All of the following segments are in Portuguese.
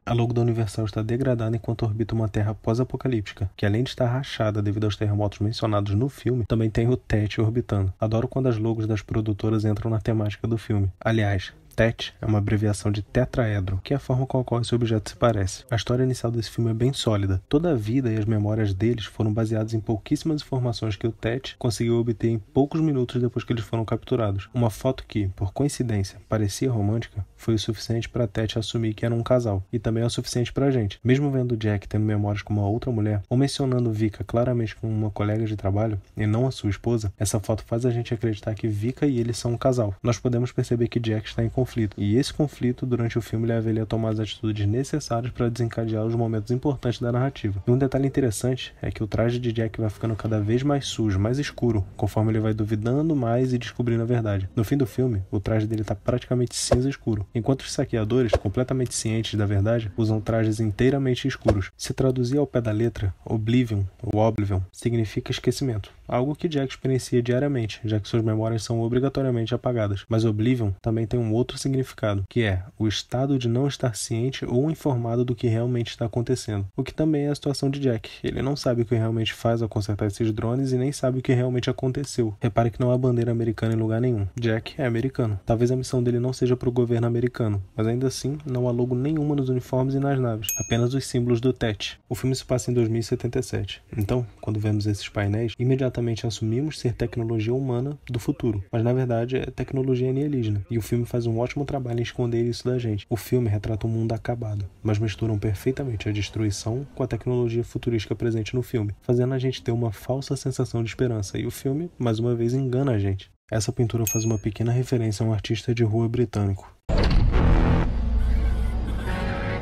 A logo da Universal está degradada enquanto orbita uma terra pós-apocalíptica, que além de estar rachada devido aos terremotos mencionados no filme, também tem o TET orbitando. Adoro quando as logos das produtoras entram na temática do filme. Aliás, TET é uma abreviação de tetraedro, que é a forma com a qual esse objeto se parece. A história inicial desse filme é bem sólida. Toda a vida e as memórias deles foram baseadas em pouquíssimas informações que o TET conseguiu obter em poucos minutos depois que eles foram capturados. Uma foto que, por coincidência, parecia romântica, foi o suficiente para TET assumir que era um casal, e também é o suficiente pra gente. Mesmo vendo Jack tendo memórias com uma outra mulher, ou mencionando Vika claramente como uma colega de trabalho, e não a sua esposa, essa foto faz a gente acreditar que Vika e ele são um casal. Nós podemos perceber que Jack está em conflito, e esse conflito durante o filme leva ele a tomar as atitudes necessárias para desencadear os momentos importantes da narrativa. E um detalhe interessante é que o traje de Jack vai ficando cada vez mais sujo, mais escuro, conforme ele vai duvidando mais e descobrindo a verdade. No fim do filme, o traje dele está praticamente cinza escuro, enquanto os saqueadores, completamente cientes da verdade, usam trajes inteiramente escuros. Se traduzir ao pé da letra, Oblivion, ou Oblivion, significa esquecimento, algo que Jack experiencia diariamente, já que suas memórias são obrigatoriamente apagadas. Mas Oblivion também tem um outro significado, que é o estado de não estar ciente ou informado do que realmente está acontecendo. O que também é a situação de Jack. Ele não sabe o que realmente faz ao consertar esses drones e nem sabe o que realmente aconteceu. Repare que não há bandeira americana em lugar nenhum. Jack é americano. Talvez a missão dele não seja para o governo americano, mas ainda assim não há logo nenhuma nos uniformes e nas naves, apenas os símbolos do TET. O filme se passa em 2077. Então, quando vemos esses painéis, imediatamente assumimos ser tecnologia humana do futuro, mas na verdade é tecnologia alienígena, e o filme faz um ótimo trabalho em esconder isso da gente. O filme retrata um mundo acabado, mas misturam perfeitamente a destruição com a tecnologia futurística presente no filme, fazendo a gente ter uma falsa sensação de esperança, e o filme, mais uma vez, engana a gente. Essa pintura faz uma pequena referência a um artista de rua britânico.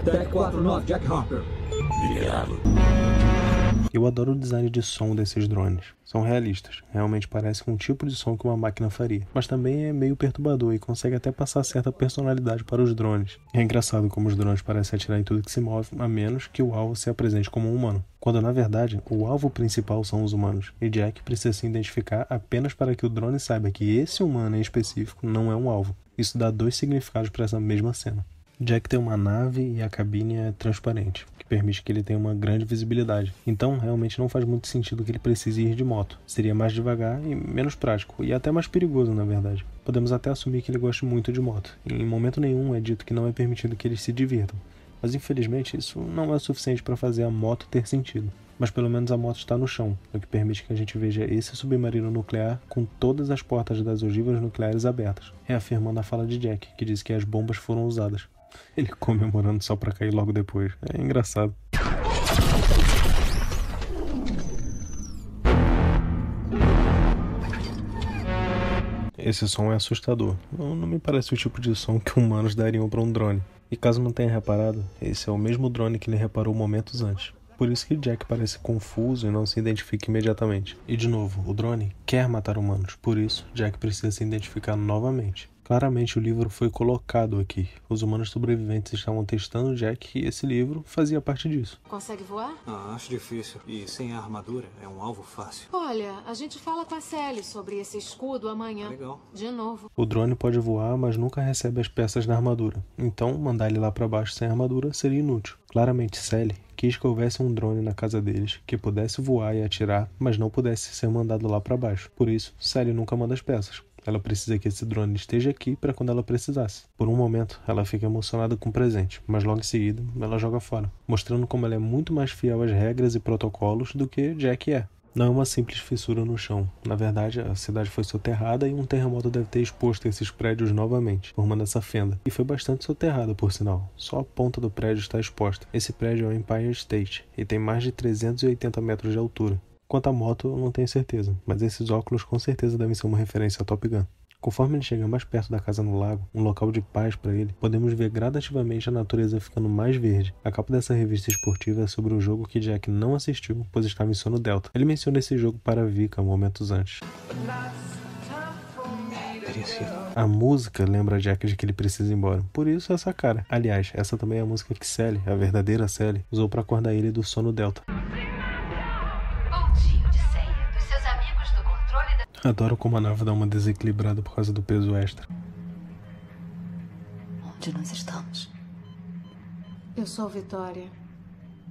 Deck 49, Jack Harper. Obrigado. Eu adoro o design de som desses drones. São realistas, realmente parece um tipo de som que uma máquina faria. Mas também é meio perturbador e consegue até passar certa personalidade para os drones. É engraçado como os drones parecem atirar em tudo que se move, a menos que o alvo se apresente como um humano. Quando na verdade, o alvo principal são os humanos, e Jack precisa se identificar apenas para que o drone saiba que esse humano em específico não é um alvo. Isso dá dois significados para essa mesma cena. Jack tem uma nave e a cabine é transparente, que permite que ele tenha uma grande visibilidade. Então, realmente não faz muito sentido que ele precise ir de moto. Seria mais devagar e menos prático, e até mais perigoso, na verdade. Podemos até assumir que ele goste muito de moto. Em momento nenhum é dito que não é permitido que eles se divirtam. Mas infelizmente isso não é o suficiente para fazer a moto ter sentido. Mas pelo menos a moto está no chão, o que permite que a gente veja esse submarino nuclear com todas as portas das ogivas nucleares abertas, reafirmando a fala de Jack, que diz que as bombas foram usadas. Ele comemorando só pra cair logo depois. É engraçado. Esse som é assustador. Não me parece o tipo de som que humanos dariam para um drone. E caso não tenha reparado, esse é o mesmo drone que ele reparou momentos antes. Por isso que Jack parece confuso e não se identifica imediatamente. E de novo, o drone quer matar humanos, por isso Jack precisa se identificar novamente. Claramente o livro foi colocado aqui. Os humanos sobreviventes estavam testando Jack e esse livro fazia parte disso. Consegue voar? Acho difícil. E sem a armadura é um alvo fácil. Olha, a gente fala com a Sally sobre esse escudo amanhã. Legal. De novo. O drone pode voar, mas nunca recebe as peças da armadura. Então, mandar ele lá pra baixo sem armadura seria inútil. Claramente, Sally quis que houvesse um drone na casa deles que pudesse voar e atirar, mas não pudesse ser mandado lá pra baixo. Por isso, Sally nunca manda as peças. Ela precisa que esse drone esteja aqui para quando ela precisasse. Por um momento, ela fica emocionada com o presente, mas logo em seguida, ela joga fora, mostrando como ela é muito mais fiel às regras e protocolos do que Jack é. Não é uma simples fissura no chão. Na verdade, a cidade foi soterrada e um terremoto deve ter exposto esses prédios novamente, formando essa fenda. E foi bastante soterrada, por sinal. Só a ponta do prédio está exposta. Esse prédio é o Empire State e tem mais de 380 metros de altura. Quanto à moto, eu não tenho certeza, mas esses óculos com certeza devem ser uma referência a Top Gun. Conforme ele chega mais perto da casa no lago, um local de paz para ele, podemos ver gradativamente a natureza ficando mais verde. A capa dessa revista esportiva é sobre um jogo que Jack não assistiu, pois estava em sono delta. Ele menciona esse jogo para Vika momentos antes. A música lembra Jack de que ele precisa ir embora, por isso essa cara. Aliás, essa também é a música que Sally, a verdadeira Sally, usou para acordar ele do sono delta. Adoro como a nave dá uma desequilibrada por causa do peso extra. Onde nós estamos? Eu sou Vitória.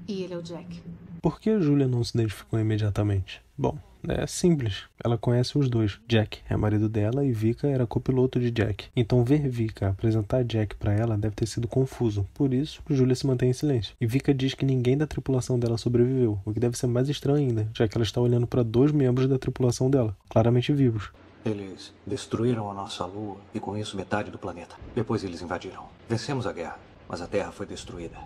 E ele é o Jack. Por que a Julia não se identificou imediatamente? Bom, é simples. Ela conhece os dois. Jack é marido dela e Vika era copiloto de Jack. Então ver Vika apresentar Jack pra ela deve ter sido confuso. Por isso, Julia se mantém em silêncio. E Vika diz que ninguém da tripulação dela sobreviveu, o que deve ser mais estranho ainda, já que ela está olhando para 2 membros da tripulação dela, claramente vivos. Eles destruíram a nossa lua e com isso metade do planeta. Depois eles invadiram. Vencemos a guerra, mas a Terra foi destruída.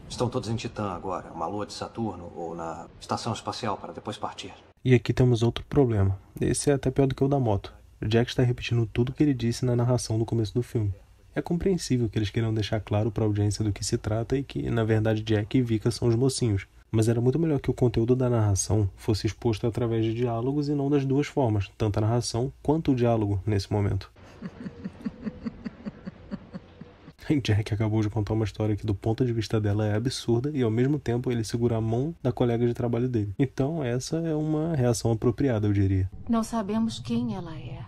Estão todos em Titã agora, uma lua de Saturno ou na estação espacial para depois partir. E aqui temos outro problema. Esse é até pior do que o da moto. O Jack está repetindo tudo o que ele disse na narração no começo do filme. É compreensível que eles queiram deixar claro para a audiência do que se trata e que, na verdade, Jack e Vika são os mocinhos. Mas era muito melhor que o conteúdo da narração fosse exposto através de diálogos e não das duas formas, tanto a narração quanto o diálogo nesse momento. Jack acabou de contar uma história que do ponto de vista dela é absurda e ao mesmo tempo ele segura a mão da colega de trabalho dele. Então essa é uma reação apropriada, eu diria. Não sabemos quem ela é.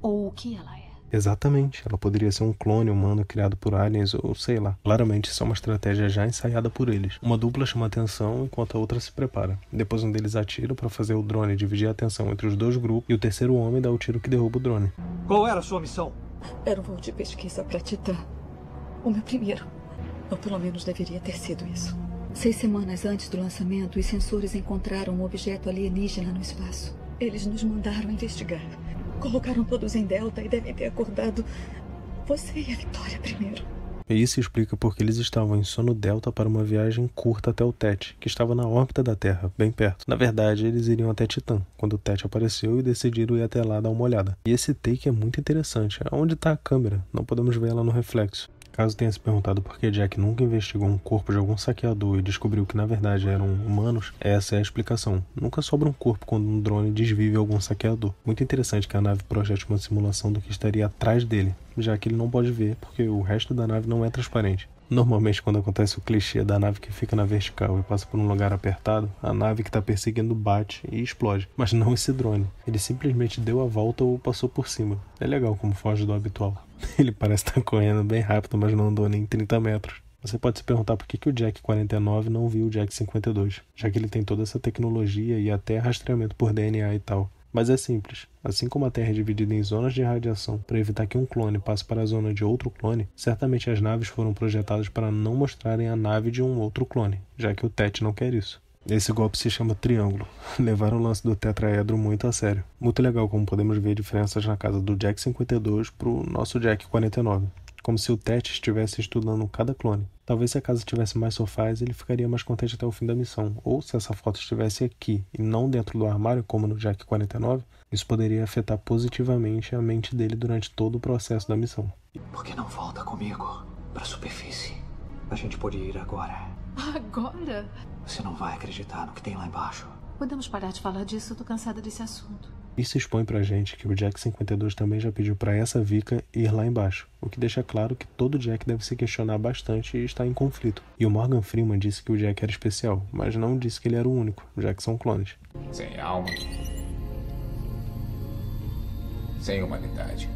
Ou o que ela é. Exatamente, ela poderia ser um clone humano criado por aliens ou sei lá. Claramente isso é uma estratégia já ensaiada por eles. Uma dupla chama atenção enquanto a outra se prepara. Depois um deles atira para fazer o drone dividir a atenção entre os dois grupos e o terceiro homem dá o tiro que derruba o drone. Qual era a sua missão? Era um voo de pesquisa para Titã. O meu primeiro. Ou pelo menos deveria ter sido isso. 6 semanas antes do lançamento, os sensores encontraram um objeto alienígena no espaço. Eles nos mandaram investigar. Colocaram todos em Delta e devem ter acordado você e a Vitória primeiro. E isso explica porque eles estavam em sono delta para uma viagem curta até o Tet, que estava na órbita da Terra, bem perto. Na verdade, eles iriam até Titã, quando o Tet apareceu e decidiram ir até lá dar uma olhada. E esse take é muito interessante. Onde está a câmera? Não podemos ver ela no reflexo. Caso tenha se perguntado por que Jack nunca investigou um corpo de algum saqueador e descobriu que na verdade eram humanos, essa é a explicação. Nunca sobra um corpo quando um drone desvive algum saqueador. Muito interessante que a nave projete uma simulação do que estaria atrás dele, já que ele não pode ver porque o resto da nave não é transparente. Normalmente, quando acontece o clichê da nave que fica na vertical e passa por um lugar apertado, a nave que está perseguindo bate e explode. Mas não esse drone. Ele simplesmente deu a volta ou passou por cima. É legal como foge do habitual. Ele parece estar correndo bem rápido, mas não andou nem 30 metros. Você pode se perguntar por que o Jack 49 não viu o Jack 52, já que ele tem toda essa tecnologia e até rastreamento por DNA e tal. Mas é simples. Assim como a Terra é dividida em zonas de radiação para evitar que um clone passe para a zona de outro clone, certamente as naves foram projetadas para não mostrarem a nave de um outro clone, já que o Tet não quer isso. Esse golpe se chama triângulo. Levaram o lance do tetraedro muito a sério. Muito legal como podemos ver diferenças na casa do Jack 52 para o nosso Jack 49. Como se o Tet estivesse estudando cada clone. Talvez se a casa tivesse mais sofás, ele ficaria mais contente até o fim da missão. Ou se essa foto estivesse aqui e não dentro do armário, como no Jack 49, isso poderia afetar positivamente a mente dele durante todo o processo da missão. Por que não volta comigo para a superfície? A gente pode ir agora. Agora? Você não vai acreditar no que tem lá embaixo. Podemos parar de falar disso? Eu tô cansada desse assunto. Isso expõe pra gente que o Jack 52 também já pediu pra essa Vika ir lá embaixo, o que deixa claro que todo Jack deve se questionar bastante e está em conflito. E o Morgan Freeman disse que o Jack era especial, mas não disse que ele era o único, já que são clones. Sem alma. Sem humanidade.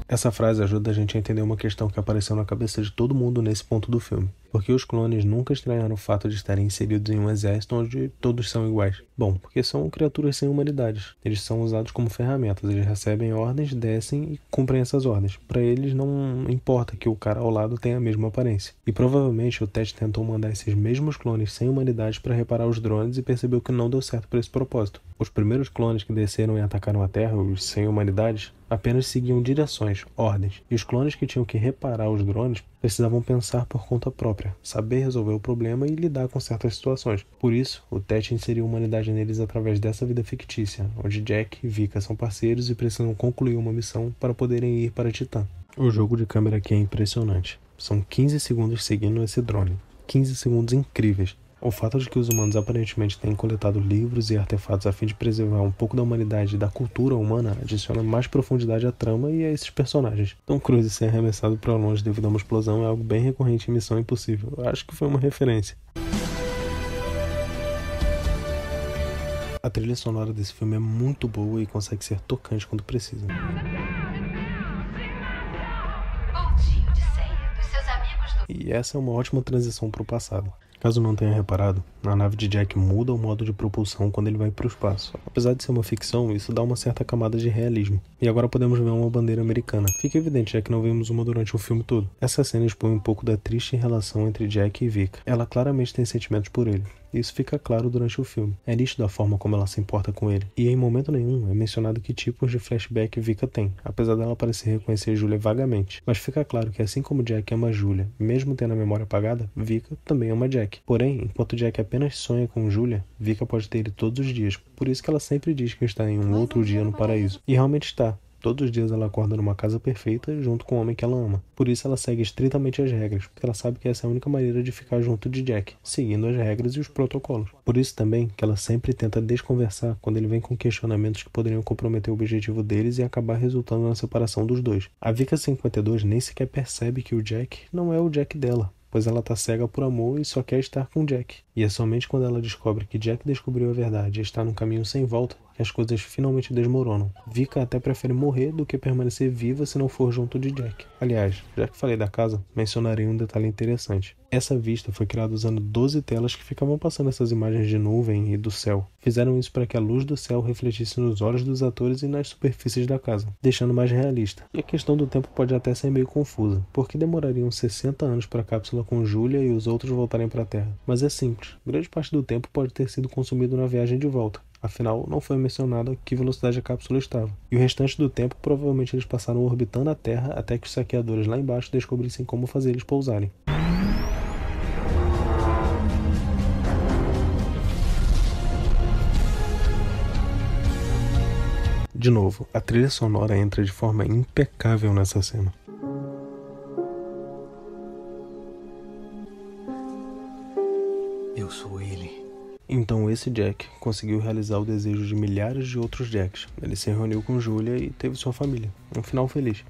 Essa frase ajuda a gente a entender uma questão que apareceu na cabeça de todo mundo nesse ponto do filme. Porque os clones nunca estranharam o fato de estarem inseridos em um exército onde todos são iguais. Bom, porque são criaturas sem humanidades. Eles são usados como ferramentas, eles recebem ordens, descem e cumprem essas ordens. Para eles não importa que o cara ao lado tenha a mesma aparência. E provavelmente o Tet tentou mandar esses mesmos clones sem humanidades para reparar os drones e percebeu que não deu certo para esse propósito. Os primeiros clones que desceram e atacaram a Terra, os sem humanidades, apenas seguiam direções, ordens. E os clones que tinham que reparar os drones precisavam pensar por conta própria, saber resolver o problema e lidar com certas situações. Por isso, o Tet inseriu humanidade neles através dessa vida fictícia, onde Jack e Vika são parceiros e precisam concluir uma missão para poderem ir para Titã. O jogo de câmera aqui é impressionante. São 15 segundos seguindo esse drone. 15 segundos incríveis. O fato de que os humanos aparentemente têm coletado livros e artefatos a fim de preservar um pouco da humanidade e da cultura humana adiciona mais profundidade à trama e a esses personagens. Tom Cruise ser arremessado para longe devido a uma explosão é algo bem recorrente em Missão Impossível. Acho que foi uma referência. A trilha sonora desse filme é muito boa e consegue ser tocante quando precisa. Bom dia, Odisseia. Dos seus amigos do E essa é uma ótima transição para o passado. Caso não tenha reparado, a nave de Jack muda o modo de propulsão quando ele vai para o espaço. Apesar de ser uma ficção, isso dá uma certa camada de realismo. E agora podemos ver uma bandeira americana. Fica evidente, já que não vimos uma durante o filme todo. Essa cena expõe um pouco da triste relação entre Jack e Vika. Ela claramente tem sentimentos por ele. Isso fica claro durante o filme. É nítido a forma como ela se importa com ele. E em momento nenhum é mencionado que tipos de flashback Vika tem, apesar dela parecer reconhecer Julia vagamente. Mas fica claro que assim como Jack ama Julia, mesmo tendo a memória apagada, Vika também ama Jack. Porém, enquanto Jack apenas sonha com Julia, Vika pode ter ele todos os dias. Por isso que ela sempre diz que está em um outro dia no paraíso. E realmente está. Todos os dias ela acorda numa casa perfeita junto com o homem que ela ama. Por isso ela segue estritamente as regras, porque ela sabe que essa é a única maneira de ficar junto de Jack, seguindo as regras e os protocolos. Por isso também que ela sempre tenta desconversar quando ele vem com questionamentos que poderiam comprometer o objetivo deles e acabar resultando na separação dos dois. A Vika 52 nem sequer percebe que o Jack não é o Jack dela, pois ela tá cega por amor e só quer estar com Jack. E é somente quando ela descobre que Jack descobriu a verdade e está num caminho sem volta que as coisas finalmente desmoronam. Vika até prefere morrer do que permanecer viva se não for junto de Jack. Aliás, já que falei da casa, mencionarei um detalhe interessante. Essa vista foi criada usando 12 telas que ficavam passando essas imagens de nuvem e do céu. Fizeram isso para que a luz do céu refletisse nos olhos dos atores e nas superfícies da casa, deixando mais realista. E a questão do tempo pode até ser meio confusa, porque demorariam 60 anos para a cápsula com Julia e os outros voltarem para a Terra. Mas é simples, grande parte do tempo pode ter sido consumido na viagem de volta. Afinal, não foi mencionado a que velocidade a cápsula estava. E o restante do tempo, provavelmente eles passaram orbitando a Terra até que os saqueadores lá embaixo descobrissem como fazer eles pousarem. De novo, a trilha sonora entra de forma impecável nessa cena. Eu sou ele. Então esse Jack conseguiu realizar o desejo de milhares de outros Jacks. Ele se reuniu com Julia e teve sua família. Um final feliz.